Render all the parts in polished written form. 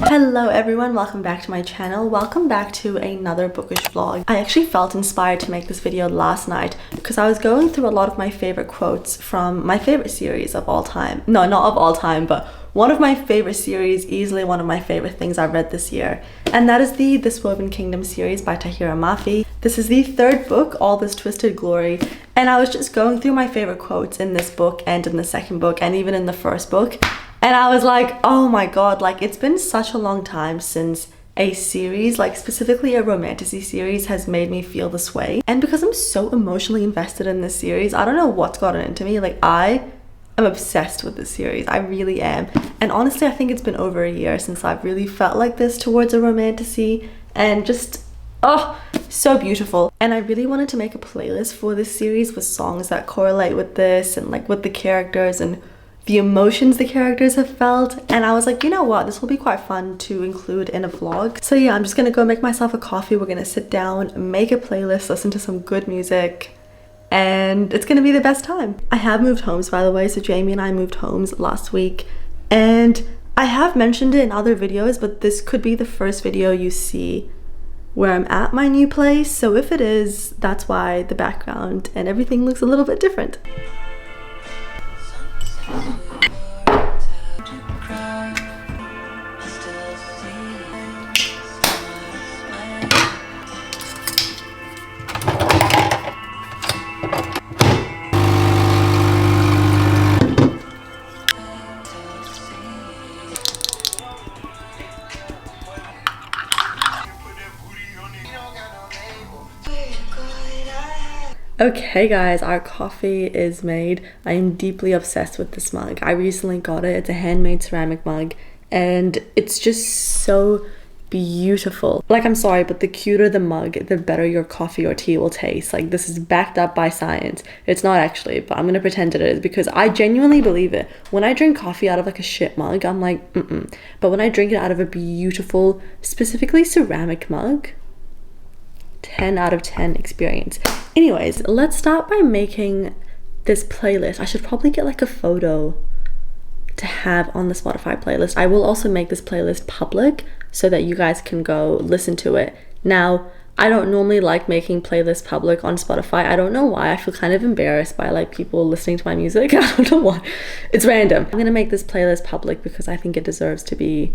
Hello everyone, welcome back to my channel. Welcome back to another bookish vlog. I actually felt inspired to make this video last night because I was going through a lot of my favorite quotes from my favorite series of all time. No, not of all time, but one of my favorite series, easily one of my favorite things I've read this year. And that is the This Woven Kingdom series by sarahhafidh. This is the third book, All This Twisted Glory. And I was just going through my favorite quotes in this book and in the second book and even in the first book. And I was like, oh my god, like it's been such a long time since a series, like specifically a romantasy series, has made me feel this way. And because I'm so emotionally invested in this series, I don't know what's gotten into me. Like I am obsessed with this series. I really am. And honestly, I think it's been over a year since I've really felt like this towards a romantasy, and just, oh, so beautiful. And I really wanted to make a playlist for this series with songs that correlate with this and like with the characters and the emotions the characters have felt. And I was like, you know what, this will be quite fun to include in a vlog. So yeah, I'm just gonna go make myself a coffee. We're gonna sit down, make a playlist, listen to some good music, and it's gonna be the best time. I have moved homes, by the way. So Jamie and I moved homes last week, and I have mentioned it in other videos, but this could be the first video you see where I'm at my new place. So if it is, that's why the background and everything looks a little bit different. Okay guys, our coffee is made. I am deeply obsessed with this mug. I recently got it. It's a handmade ceramic mug and it's just so beautiful. Like, I'm sorry, but the cuter the mug, the better your coffee or tea will taste. Like, this is backed up by science. It's not actually, but I'm gonna pretend it is because I genuinely believe it. When I drink coffee out of like a shit mug, I'm like, but when I drink it out of a beautiful, specifically ceramic mug, 10 out of 10 experience. Anyways, let's start by making this playlist. I should probably get like a photo to have on the Spotify playlist. I will also make this playlist public so that you guys can go listen to it. Now, I don't normally like making playlists public on Spotify. I don't know why. I feel kind of embarrassed by like people listening to my music. I don't know why. It's random. I'm gonna make this playlist public because I think it deserves to be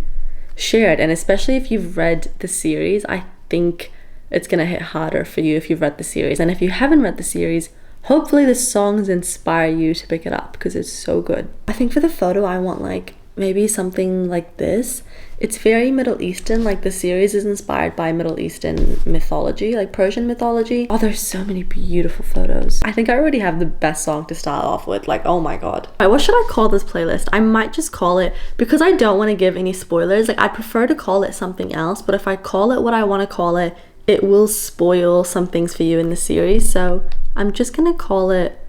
shared. And especially if you've read the series, I think it's gonna hit harder for you if you've read the series. And if you haven't read the series, hopefully the songs inspire you to pick it up because it's so good. I think for the photo, I want like maybe something like this. It's very Middle Eastern. Like, the series is inspired by Middle Eastern mythology, like Persian mythology. Oh, there's so many beautiful photos. I think I already have the best song to start off with. Like, oh my god. All right, what should I call this playlist? I might just call it, because I don't want to give any spoilers, like I prefer to call it something else, but if I call it what I want to call it, it will spoil some things for you in the series. So I'm just gonna call it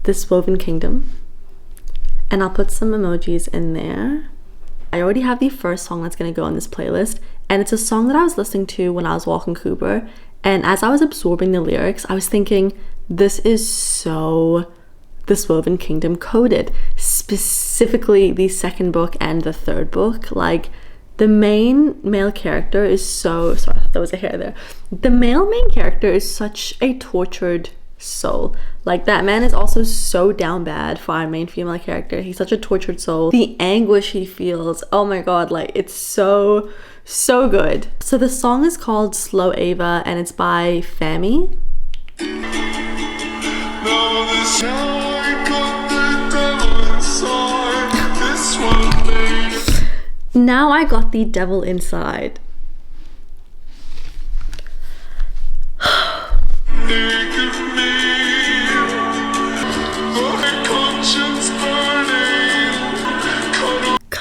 This Woven Kingdom, and I'll put some emojis in there. I already have the first song that's gonna go on this playlist, and it's a song that I was listening to when I was walking Cooper, and as I was absorbing the lyrics, I was thinking, this is so This Woven Kingdom coded, specifically the second book and the third book. Like, the main male character is so, sorry, there was a hair there. The main character is such a tortured soul. Like, that man is also so down bad for our main female character. He's such a tortured soul. The anguish he feels, oh my god, like, it's so good. So the song is called Slow Ava, and it's by Fami. Now I got the devil inside.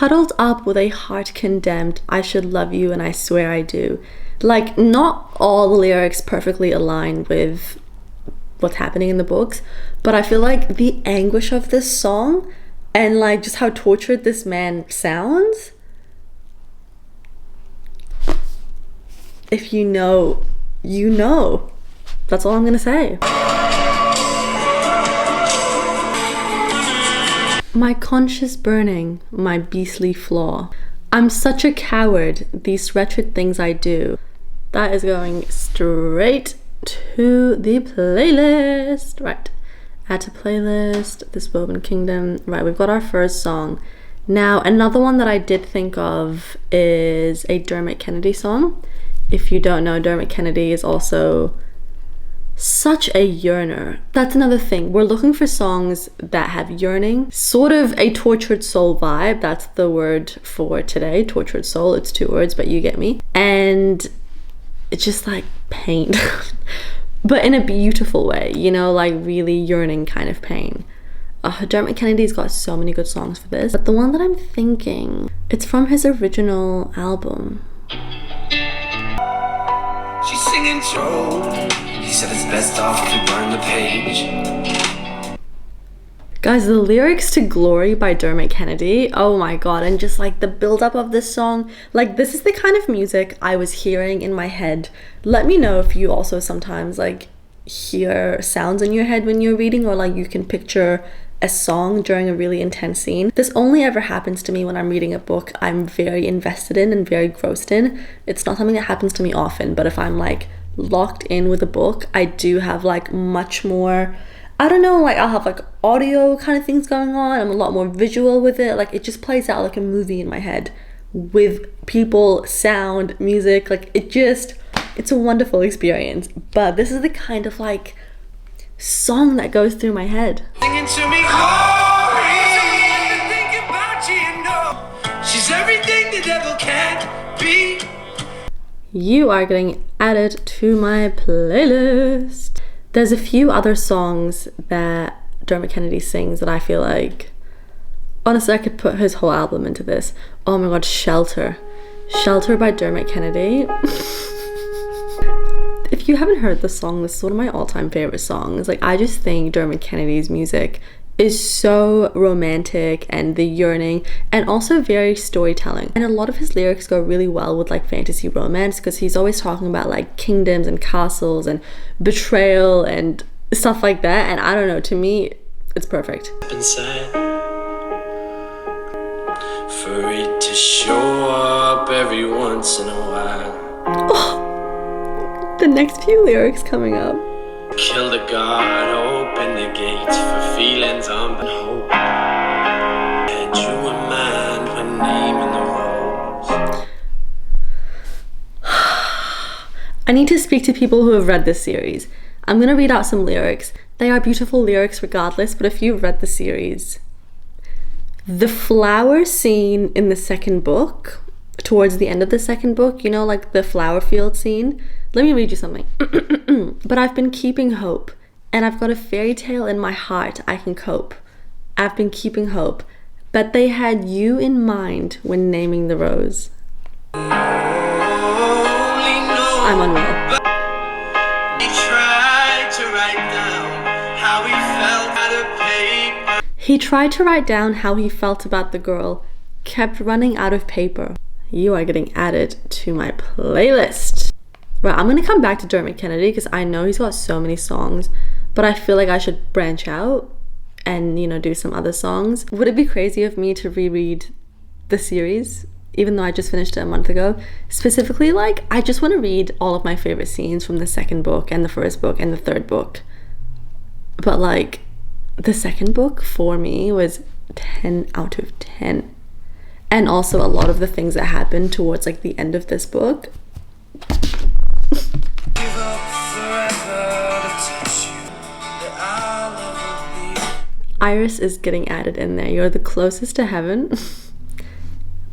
cuddled up with a heart condemned, I should love you and I swear I do. Like, not all the lyrics perfectly align with what's happening in the books, but I feel like the anguish of this song and like just how tortured this man sounds, if you know, you know. That's all I'm gonna say. My conscience burning, my beastly flaw. I'm such a coward, these wretched things I do. That is going straight to the playlist. Right, add to playlist, This Woven Kingdom. Right, we've got our first song. Now, another one that I did think of is a Dermot Kennedy song. If you don't know, Dermot Kennedy is also such a yearner. That's another thing. We're looking for songs that have yearning, sort of a tortured soul vibe. That's the word for today, tortured soul. It's 2 words, but you get me. And it's just like pain, but in a beautiful way, you know, like really yearning kind of pain. Dermot Kennedy's got so many good songs for this, but the one that I'm thinking, it's from his original album. She's singing Joe. He said it's best off if we burn the page. Guys, the lyrics to Glory by Dermot Kennedy, oh my god, and just like the build-up of this song, like this is the kind of music I was hearing in my head. Let me know if you also sometimes like hear sounds in your head when you're reading, or like you can picture a song during a really intense scene. This only ever happens to me when I'm reading a book I'm very invested in and very grossed in. It's not something that happens to me often, but if I'm like locked in with a book, I do have like much more, I don't know, like I'll have like audio kind of things going on. I'm a lot more visual with it. Like it just plays out like a movie in my head with people, sound, music. Like it's a wonderful experience. But this is the kind of like song that goes through my head. Singing to me, Glory. Thinking about you, you know. She's everything the devil can't be. You are getting added to my playlist. There's a few other songs that Dermot Kennedy sings that I feel like, honestly, I could put his whole album into this. Oh my god, Shelter. Shelter by Dermot Kennedy. If you haven't heard the song, this is one of my all-time favorite songs. Like, I just think Dermot Kennedy's music is so romantic, and the yearning, and also very storytelling. And a lot of his lyrics go really well with like fantasy romance, because he's always talking about like kingdoms and castles and betrayal and stuff like that. And I don't know, to me, it's perfect. Inside for it to show up every once in a while. Oh, the next few lyrics coming up. Kill the guard, open the gates for feelings on the hope. Had you in mind when naming the rose? I need to speak to people who have read this series. I'm gonna read out some lyrics. They are beautiful lyrics regardless, but if you've read the series, the flower scene in the second book, towards the end of the second book, you know, like the flower field scene. Let me read you something. But I've been keeping hope, and I've got a fairy tale in my heart I can cope. I've been keeping hope, but they had you in mind when naming the rose. I'm unreal. He tried to write down how he felt out of paper. He tried to write down how he felt about the girl, kept running out of paper. You are getting added to my playlist. Right, I'm gonna come back to Dermot Kennedy because I know he's got so many songs, but I feel like I should branch out and, you know, do some other songs. Would it be crazy of me to reread the series, even though I just finished it a month ago? Specifically, like, I just want to read all of my favorite scenes from the second book and the first book and the third book. But like, the second book for me was 10 out of 10. And also a lot of the things that happened towards like the end of this book. Iris is getting added in there. You're the closest to heaven.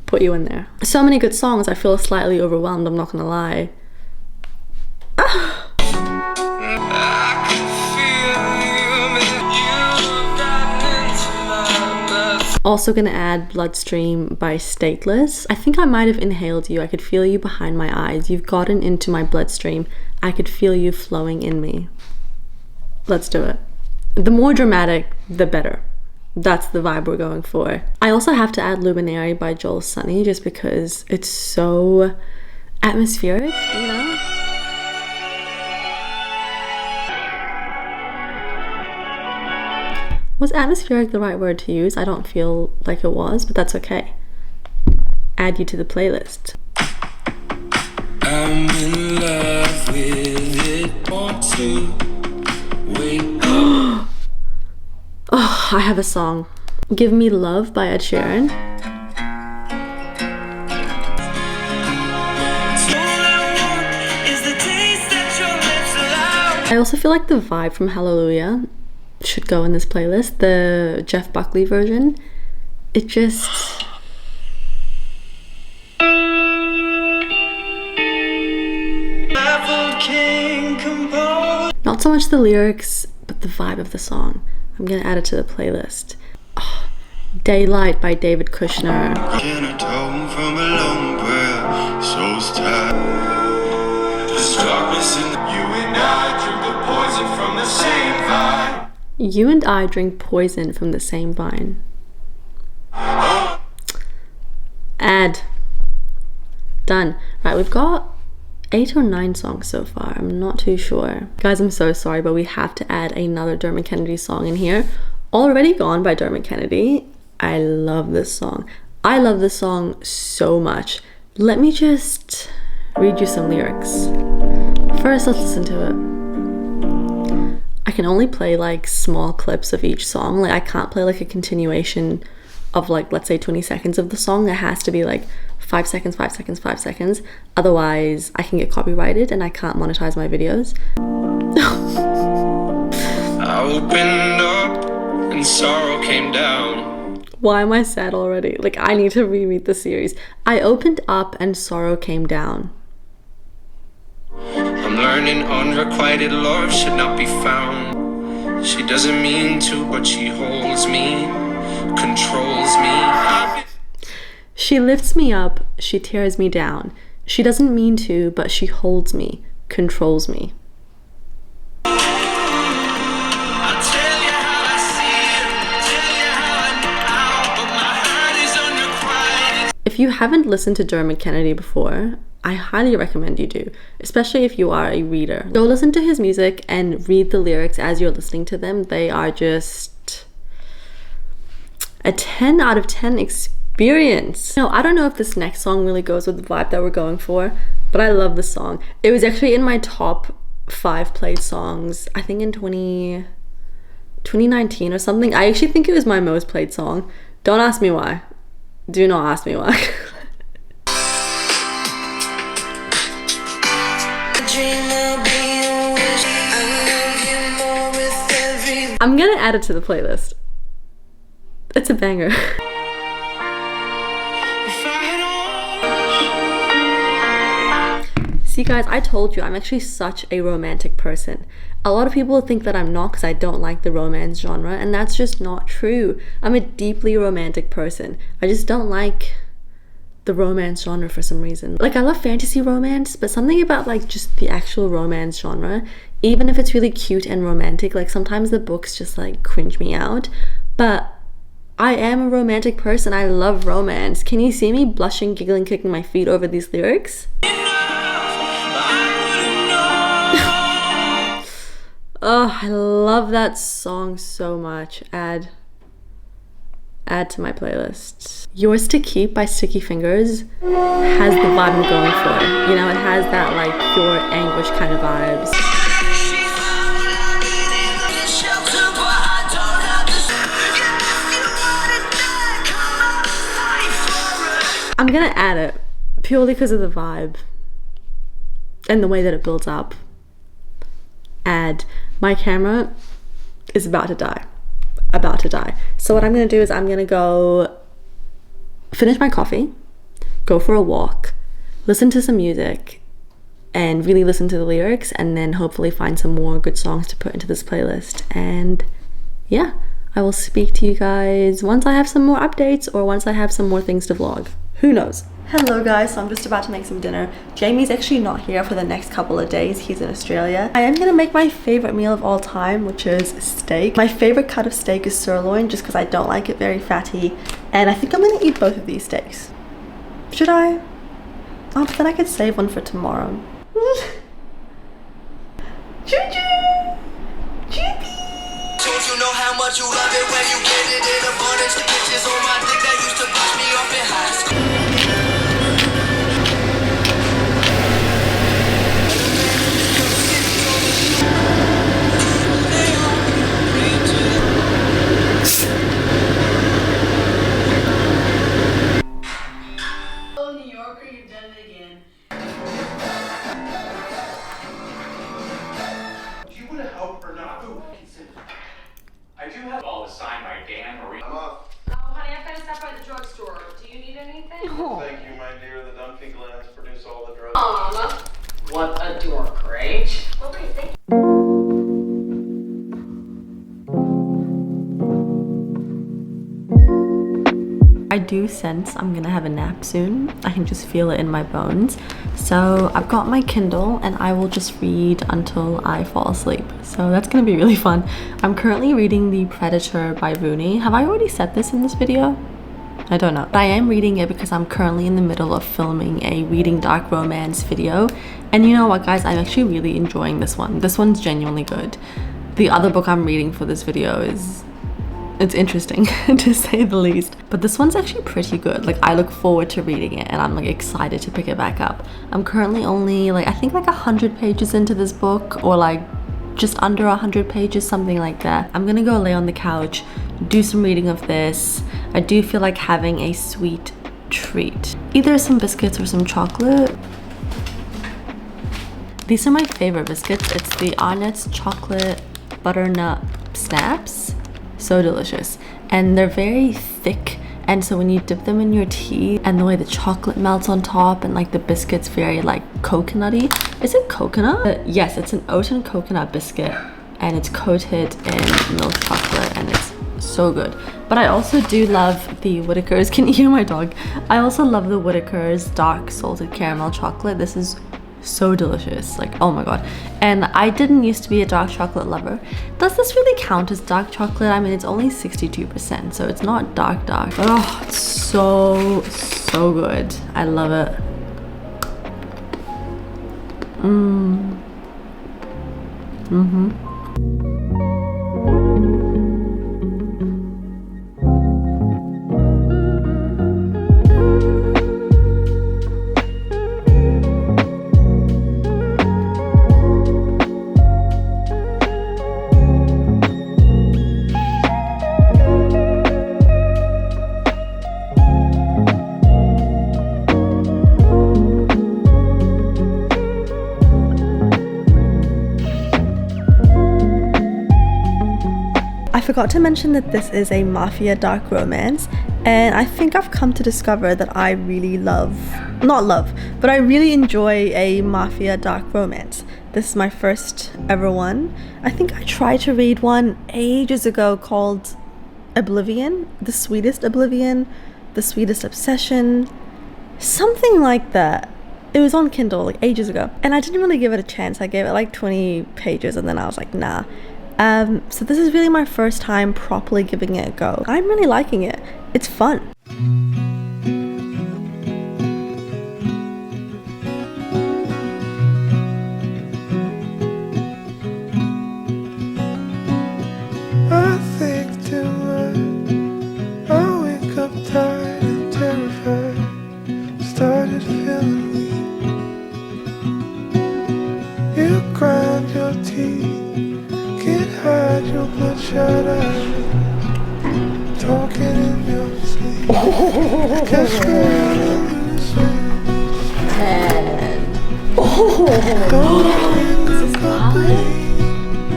Put you in there. So many good songs. I feel slightly overwhelmed, I'm not gonna lie. Also gonna add Bloodstream by Stateless. I think I might have inhaled you. I could feel you behind my eyes. You've gotten into my bloodstream. I could feel you flowing in me. Let's do it. The more dramatic, the better. That's the vibe we're going for. I also have to add Luminary by Joel Sony just because it's so atmospheric, you know? Was atmospheric the right word to use? I don't feel like it was, but that's okay. Add you to the playlist. I'm in love with it. Want to wait up. Oh, I have a song. Give Me Love by Ed Sheeran. I also feel like the vibe from Hallelujah should go in this playlist. The Jeff Buckley version. It just... Not so much the lyrics, but the vibe of the song. I'm gonna add it to the playlist. Oh, Daylight by David Kushner. You and I drink poison from the same vine. Add. Done. Right, we've got 8 or 9 songs so far. I'm not too sure. Guys, I'm so sorry, but we have to add another Dermot Kennedy song in here. Already Gone by Dermot Kennedy. I love this song. I love this song so much. Let me just read you some lyrics. First, let's listen to it. I can only play like small clips of each song. Like I can't play like a continuation of like, let's say 20 seconds of the song. It has to be like 5 seconds, 5 seconds, 5 seconds. Otherwise I can get copyrighted and I can't monetize my videos. I opened up and sorrow came down. Why am I sad already? Like I need to reread the series. I opened up and sorrow came down. I'm learning unrequited love should not be found. She doesn't mean to, but she holds me, controls me. She lifts me up, she tears me down. She doesn't mean to, but she holds me, controls me. If you haven't listened to Dermot Kennedy before, I highly recommend you do, especially if you are a reader. Go listen to his music and read the lyrics as you're listening to them. They are just a 10 out of 10 experience. Now, I don't know if this next song really goes with the vibe that we're going for, but I love the song. It was actually in my top 5 played songs, I think in 2019 or something. I actually think it was my most played song. Don't ask me why. Do not ask me why. I'm gonna add it to the playlist. It's a banger. See guys, I told you I'm actually such a romantic person. A lot of people think that I'm not because I don't like the romance genre, and that's just not true. I'm a deeply romantic person. I just don't like the romance genre for some reason. Like I love fantasy romance, but something about like just the actual romance genre, even if it's really cute and romantic, like sometimes the books just like cringe me out. But I am a romantic person. I love romance. Can you see me blushing, giggling, kicking my feet over these lyrics? Oh, I love that song so much. Add to my playlist. Yours to Keep by Sticky Fingers has the vibe I'm going for. You know, it has that like pure anguish kind of vibes. I'm gonna add it purely because of the vibe and the way that it builds up. Add. My camera is about to die. So what I'm gonna do is I'm gonna go finish my coffee, go for a walk, listen to some music, and really listen to the lyrics, and then hopefully find some more good songs to put into this playlist. And yeah, I will speak to you guys once I have some more updates or once I have some more things to vlog. Who knows? Hello guys, so I'm just about to make some dinner. Jamie's actually not here for the next couple of days. He's in Australia. I am gonna make my favorite meal of all time, which is steak. My favorite cut of steak is sirloin, just because I don't like it very fatty. And I think I'm gonna eat both of these steaks. Should I? Oh, but then I could save one for tomorrow. Choo-choo! Choo-choo! Don't you know how much you love it when you get it in abundance? The pictures on my dick that used to push me off in high school. I do have all assigned by Dan Marie. I'm off. Oh, honey, I've got to stop by the drugstore. Do you need anything? Thank you, my dear. The Dunphy glands produce all the drugs. What a dork, right? Okay, thank you. I do sense I'm gonna have a nap soon. I can just feel it in my bones. So I've got my Kindle and I will just read until I fall asleep. So that's gonna be really fun. I'm currently reading The Predator by Rooney. Have I already said this in this video? I don't know. But I am reading it because I'm currently in the middle of filming a reading dark romance video. And you know what guys, I'm actually really enjoying this one. This one's genuinely good. The other book I'm reading for this video it's interesting to say the least, but this one's actually pretty good. Like, I look forward to reading it and I'm like excited to pick it back up. I'm currently only like, I think like 100 pages into this book, or like just under 100 pages, something like that. I'm gonna go lay on the couch, do some reading of this. I do feel like having a sweet treat, either some biscuits or some chocolate. These are my favorite biscuits. It's the Arnott's chocolate butternut snaps. So delicious, and they're very thick, and so when you dip them in your tea and the way the chocolate melts on top and like the biscuit's very like coconutty. Is it coconut? Yes, it's an oat and coconut biscuit and it's coated in milk chocolate and it's so good. But I also do love the Whittaker's. Can you hear my dog? I also love the Whittaker's dark salted caramel chocolate. This is so delicious, like, oh my god. And I didn't used to be a dark chocolate lover. Does this really count as dark chocolate? I mean, it's only 62%, so it's not dark, but oh, it's so good. I love it. I forgot to mention that this is a mafia dark romance, and I think I've come to discover that I really but I really enjoy a mafia dark romance. This is my first ever one. I think I tried to read one ages ago called Oblivion, The Sweetest Oblivion, The Sweetest Obsession, something like that. It was on Kindle like ages ago, and I didn't really give it a chance. I gave it like 20 pages and then I was like, nah. So this is really my first time properly giving it a go. I'm really liking it. It's fun. I think too much. I wake up tired and terrified. Started feeling weak. You grind your teeth. Can't hide your bloodshot eyes. Talking in your sleep. Catch me out of the sleep. This is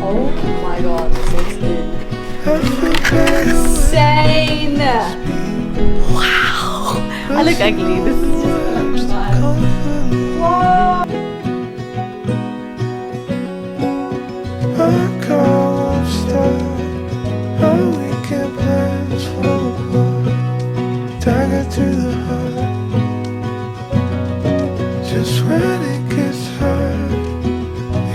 oh my god, this looks insane. Wow. I look ugly. This is just whoa. I can't stop. I wake just when it gets hard,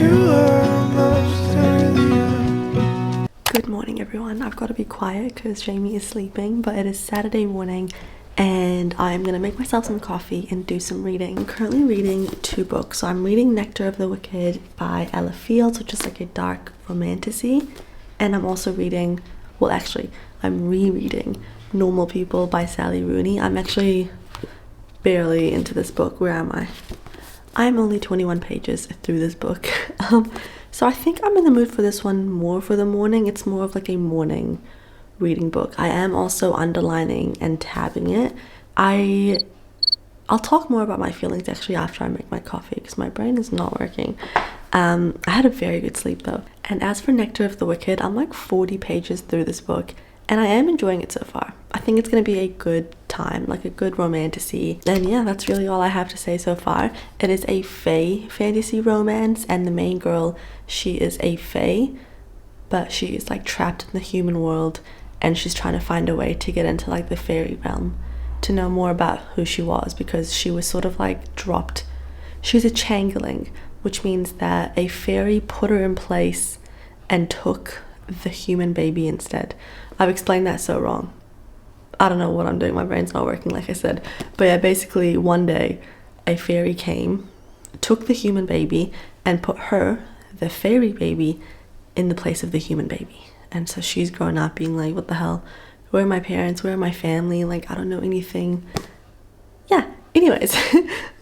you are most earlier. Good morning everyone. I've got to be quiet because Jamie is sleeping, but it is Saturday morning and I'm gonna make myself some coffee and do some reading. I'm currently reading 2 books. So I'm reading Nectar of the Wicked by Ella Fields, which is like a dark romantasy, and I'm also reading, well actually I'm rereading Normal People by Sally Rooney. I'm actually barely into this book. Where am I? I'm only 21 pages through this book. So I think I'm in the mood for this one more for the morning. It's more of like a morning reading book. I am also underlining and tabbing it. I'll talk more about my feelings actually after I make my coffee because my brain is not working. I had a very good sleep though. And as for Nectar of the Wicked, I'm like 40 pages through this book and I am enjoying it so far. I think it's going to be a good time, like a good romantasy. And yeah, that's really all I have to say so far. It is a fae fantasy romance and the main girl, she is a fae, but she is like trapped in the human world and she's trying to find a way to get into like the fairy realm to know more about who she was, because she was sort of like dropped. She's a changeling, which means that a fairy put her in place and took the human baby instead. I've explained that so wrong. I don't know what I'm doing, my brain's not working like I said. But yeah, basically one day a fairy came, took the human baby and put her, the fairy baby, in the place of the human baby. And so she's grown up being like, what the hell? Where are my parents? Where are my family? Like, I don't know anything. Yeah, anyways,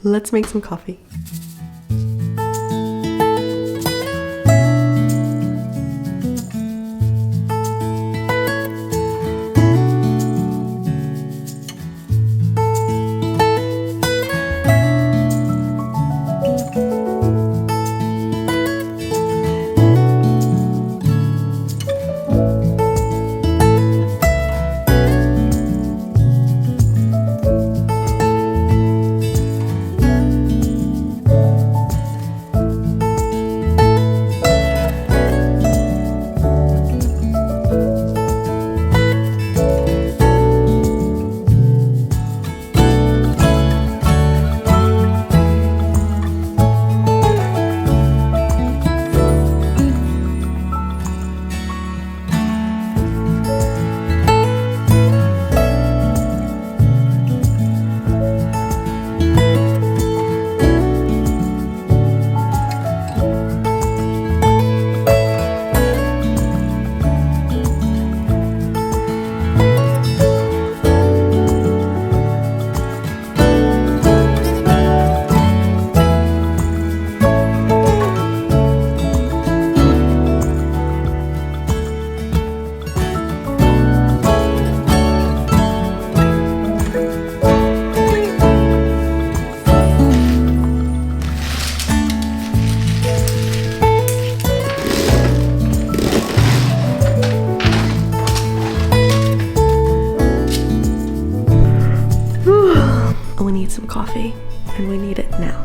let's make some coffee. We need some coffee and we need it now.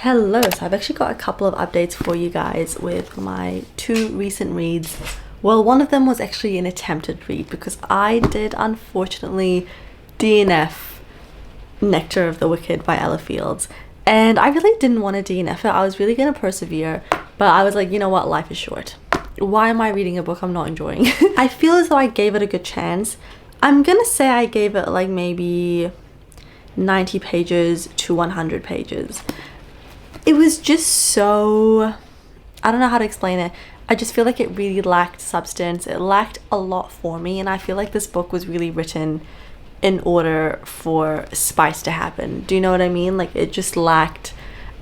Hello, so I've actually got a couple of updates for you guys with my 2 recent reads. Well, one of them was actually an attempted read because I did unfortunately DNF Nectar of the Wicked by Ella Fields, and I really didn't want to DNF it. I was really going to persevere, but I was like, you know what, life is short. Why am I reading a book I'm not enjoying? I feel as though I gave it a good chance. I'm gonna say I gave it like maybe 90 pages to 100 pages. It was just so, I don't know how to explain it. I just feel like it really lacked substance. It lacked a lot for me, and I feel like this book was really written in order for spice to happen. Do you know what I mean? Like, it just lacked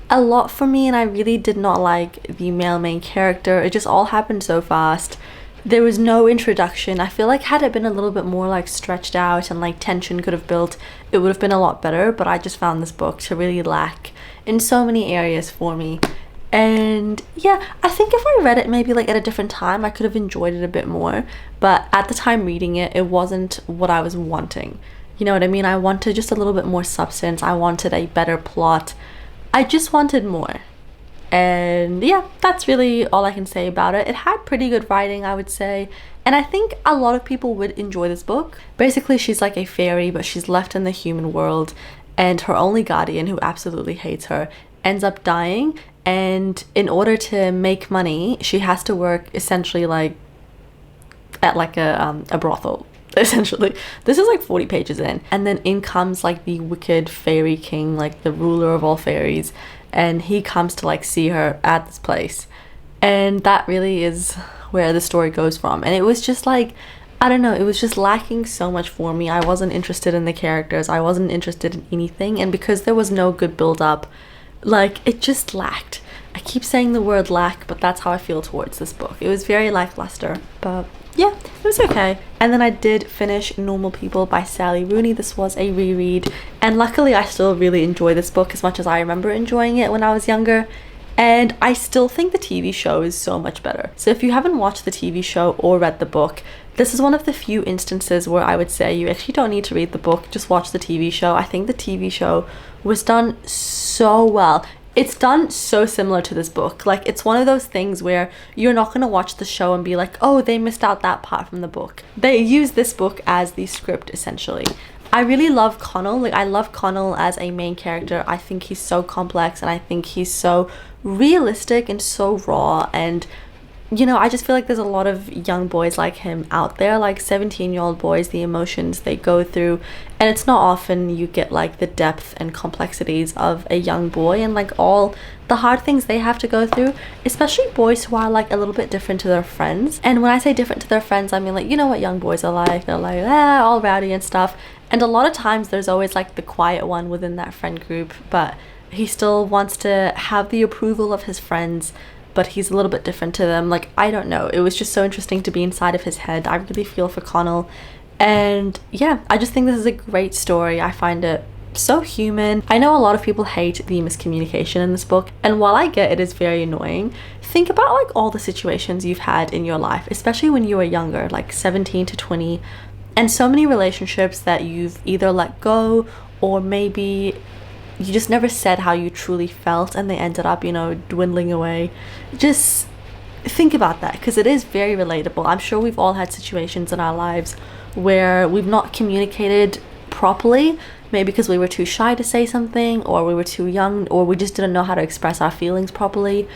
a lot for me, and I really did not like the male main character. It just all happened so fast. There was no introduction. I feel like had it been a little bit more like stretched out and like tension could have built, it would have been a lot better, but I just found this book to really lack in so many areas for me. And yeah, I think if I read it maybe like at a different time, I could have enjoyed it a bit more, but at the time reading it, it wasn't what I was wanting. You know what I mean? I wanted just a little bit more substance. I wanted a better plot. I just wanted more. And yeah, that's really all I can say about it. It had pretty good writing, I would say, and I think a lot of people would enjoy this book. Basically, she's like a fairy, but she's left in the human world, and her only guardian, who absolutely hates her, ends up dying, and in order to make money, she has to work essentially like at like a brothel. Essentially, this is like 40 pages in, and then in comes like the wicked fairy king, like the ruler of all fairies, and he comes to like see her at this place, and that really is where the story goes from. And it was just like, I don't know, it was just lacking so much for me. I wasn't interested in the characters, I wasn't interested in anything, and because there was no good build up, like it just lacked. I keep saying the word lack, but that's how I feel towards this book. It was very lackluster, but yeah, it was okay. And then I did finish Normal People by Sally Rooney. This was a reread, and luckily I still really enjoy this book as much as I remember enjoying it when I was younger, and I still think the TV show is so much better. So if you haven't watched the TV show or read the book, this is one of the few instances where I would say you actually don't need to read the book, just watch the TV show. I think the TV show was done so well. It's done so similar to this book. Like, it's one of those things where you're not going to watch the show and be like, oh, they missed out that part from the book. They use this book as the script, essentially. I really love Connell. Like, I love Connell as a main character. I think he's so complex, and I think he's so realistic and so raw, and you know, I just feel like there's a lot of young boys like him out there, like 17-year-old boys, the emotions they go through, and it's not often you get like the depth and complexities of a young boy and like all the hard things they have to go through, especially boys who are like a little bit different to their friends. And when I say different to their friends, I mean like, you know what young boys are like, they're like all rowdy and stuff, and a lot of times there's always like the quiet one within that friend group, but he still wants to have the approval of his friends, but he's a little bit different to them. Like, I don't know, it was just so interesting to be inside of his head. I really feel for Connell, and yeah, I just think this is a great story. I find it so human. I know a lot of people hate the miscommunication in this book, and while I get it is very annoying, think about like all the situations you've had in your life, especially when you were younger, like 17 to 20, and so many relationships that you've either let go, or maybe you just never said how you truly felt and they ended up, you know, dwindling away. Just think about that, because it is very relatable. I'm sure we've all had situations in our lives where we've not communicated properly, maybe because we were too shy to say something, or we were too young, or we just didn't know how to express our feelings properly.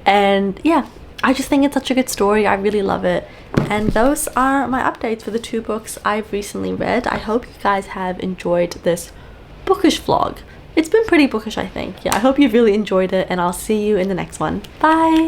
And yeah, I just think it's such a good story. I really love it. And those are my updates for the 2 books I've recently read. I hope you guys have enjoyed this bookish vlog. It's been pretty bookish, I think. Yeah, I hope you've really enjoyed it, and I'll see you in the next one. Bye!